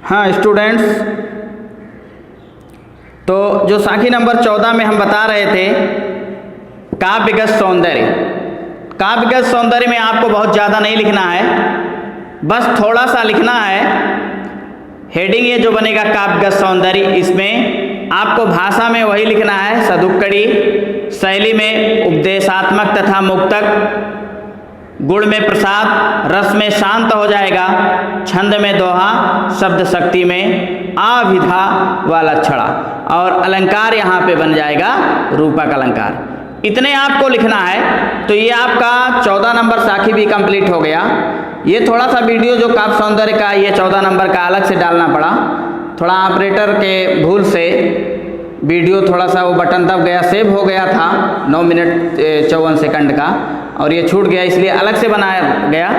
हाँ स्टूडेंट्स, तो जो साखी नंबर 14 में हम बता रहे थे काव्यगत सौंदर्य। काव्यगत सौंदर्य में आपको बहुत ज़्यादा नहीं लिखना है, बस थोड़ा सा लिखना है। हेडिंग ये जो बनेगा काव्यगत सौंदर्य, इसमें आपको भाषा में वही लिखना है सदुक्कड़ी, शैली में उपदेशात्मक तथा मुक्तक, गुण में प्रसाद, रस में शांत हो जाएगा, छंद में दोहा, शब्द शक्ति में आविधा व लक्षणा, और अलंकार यहाँ पे बन जाएगा रूपक अलंकार। इतने आपको लिखना है। तो ये आपका 14 नंबर साखी भी कंप्लीट हो गया। ये थोड़ा सा वीडियो जो काव्य सौंदर्य का ये 14 नंबर का अलग से डालना पड़ा, थोड़ा ऑपरेटर के भूल से वीडियो थोड़ा सा वो बटन दब गया, सेव हो गया था 9 मिनट 54 सेकंड का, और ये छूट गया इसलिए अलग से बनाया गया।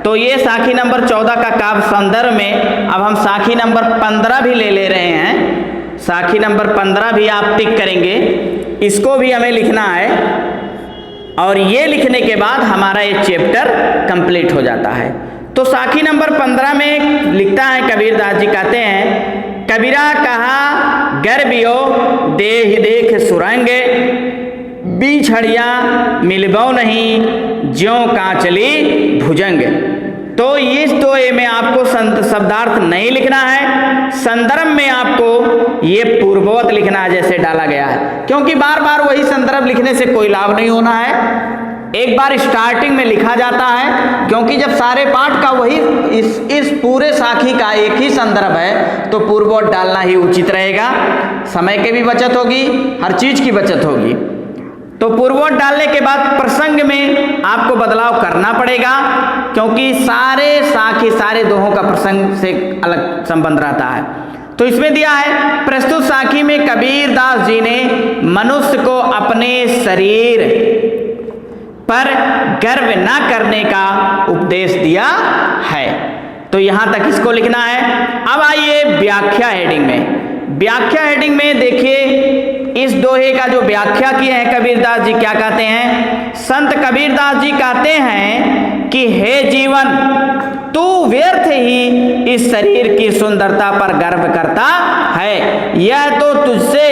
तो ये साखी नंबर 14 का काव्य सौंदर्य में अब हम साखी नंबर 15 भी ले रहे हैं। साखी नंबर 15 भी आप टिक करेंगे, इसको भी हमें लिखना है, और ये लिखने के बाद हमारा ये चैप्टर कंप्लीट हो जाता है। तो साखी नंबर 15 में लिखता है कबीरदास जी, कहते हैं कबीरा कहा गर्बियो देह देख सुरंग, बिछड़िया मिलबो नहीं ज्यों कांचली भुजंग। तो इस तो ये में आपको शब्दार्थ नहीं लिखना है, संदर्भ में आपको ये पूर्ववत लिखना है जैसे डाला गया है, क्योंकि बार बार वही संदर्भ लिखने से कोई लाभ नहीं होना है। एक बार स्टार्टिंग में लिखा जाता है, क्योंकि जब सारे पाठ का वही इस पूरे साखी का एक ही संदर्भ है तो पूर्ववत डालना ही उचित रहेगा। समय की भी बचत होगी, हर चीज की बचत होगी। तो पूर्ववत डालने के बाद प्रसंग में आपको बदलाव करना पड़ेगा, क्योंकि सारे साखी सारे दोहों का प्रसंग से अलग संबंध रहता है। तो इसमें दिया है प्रस्तुत साखी में कबीरदास जी ने मनुष्य को अपने शरीर पर गर्व न करने का उपदेश दिया है। तो यहां तक इसको लिखना है। अब आइए व्याख्या हेडिंग में। व्याख्या हेडिंग में देखिए इस दोहे का जो व्याख्या किए हैं कबीरदास जी, क्या कहते हैं? संत कबीरदास जी कहते हैं कि हे जीवन, तू व्यर्थ ही इस शरीर की सुंदरता पर गर्व करता है। यह तो तुझसे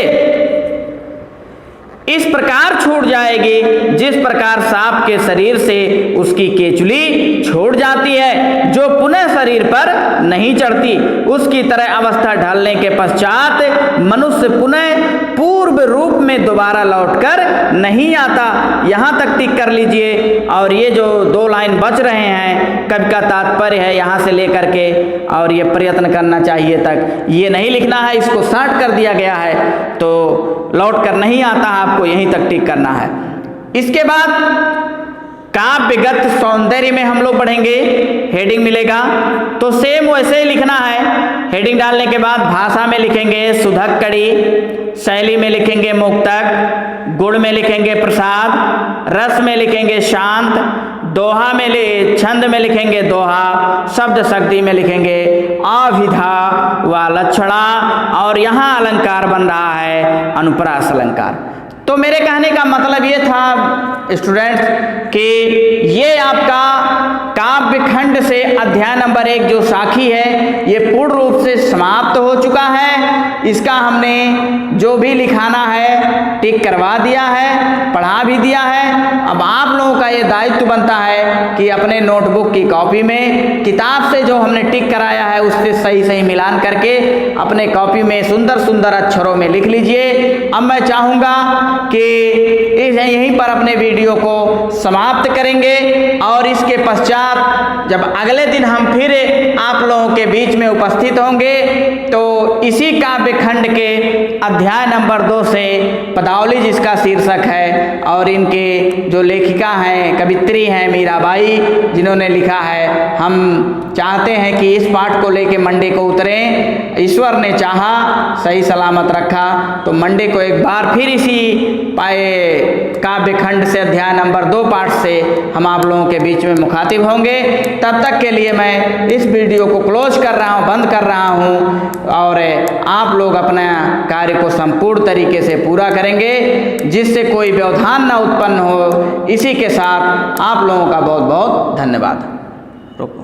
इस प्रकार छूट जाएगी जिस प्रकार सांप के शरीर से उसकी केचुली छूट जाती है, जो पुनः शरीर पर नहीं चढ़ती। उसकी तरह अवस्था ढलने के पश्चात मनुष्य पुनः पूर्व रूप में दोबारा लौटकर नहीं आता। यहाँ तक टिक कर लीजिए। और ये जो 2 लाइन बच रहे हैं, कवि का तात्पर्य है यहाँ से लेकर के, और ये प्रयत्न करना चाहिए तक ये नहीं लिखना है, इसको शार्ट कर दिया गया है, तो लौट कर नहीं आता, आपको यहीं तक टिक करना है। इसके बाद काव्यगत सौंदर्य में हम लोग पढ़ेंगे, हेडिंग मिलेगा तो सेम वैसे ही लिखना है। हेडिंग डालने के बाद भाषा में लिखेंगे सुधक्कड़ी, शैली में लिखेंगे मुक्तक, गुण में लिखेंगे प्रसाद, रस में लिखेंगे शांत, दोहा में छंद में लिखेंगे दोहा, शब्द शक्ति में लिखेंगे आविधा व लक्षणा, और यहाँ अलंकार बन रहा है अनुप्रास अलंकार। तो मेरे कहने का मतलब ये था स्टूडेंट्स कि ये आपका काव्य खंड से अध्याय नंबर 1 जो साखी है ये पूर्ण रूप से समाप्त हो चुका है। इसका हमने जो भी लिखाना है टिक करवा दिया है, पढ़ा भी दिया है। अब आप लोगों का ये दायित्व बनता है कि अपने नोटबुक की कॉपी में किताब से जो हमने टिक कराया है उससे सही सही मिलान करके अपने कॉपी में सुंदर सुंदर अक्षरों में लिख लीजिए। अब मैं चाहूँगा कि यहीं पर अपने वीडियो को समाप्त करेंगे, और इसके पश्चात जब अगले दिन हम फिर आप लोगों के बीच में उपस्थित होंगे तो इसी काव्य खंड के अध्याय नंबर 2 से पदावली जिसका शीर्षक है, और इनके जो लेखिका हैं कवित्री हैं मीराबाई जिन्होंने लिखा है। हम चाहते हैं कि इस पाठ को लेके मंडे को उतरें, ईश्वर ने चाहा सही सलामत रखा तो मंडे को एक बार फिर इसी काव्य खंड से अध्याय नंबर 2 पाठ से हम आप लोगों के बीच में मुखातिब होंगे। तब तक के लिए मैं इस वीडियो को क्लोज कर रहा हूँ, बंद कर रहा हूँ, और आप लोग अपना कार्य को संपूर्ण तरीके से पूरा करेंगे जिससे कोई व्यवधान न उत्पन्न हो। इसी के साथ आप लोगों का बहुत बहुत धन्यवाद।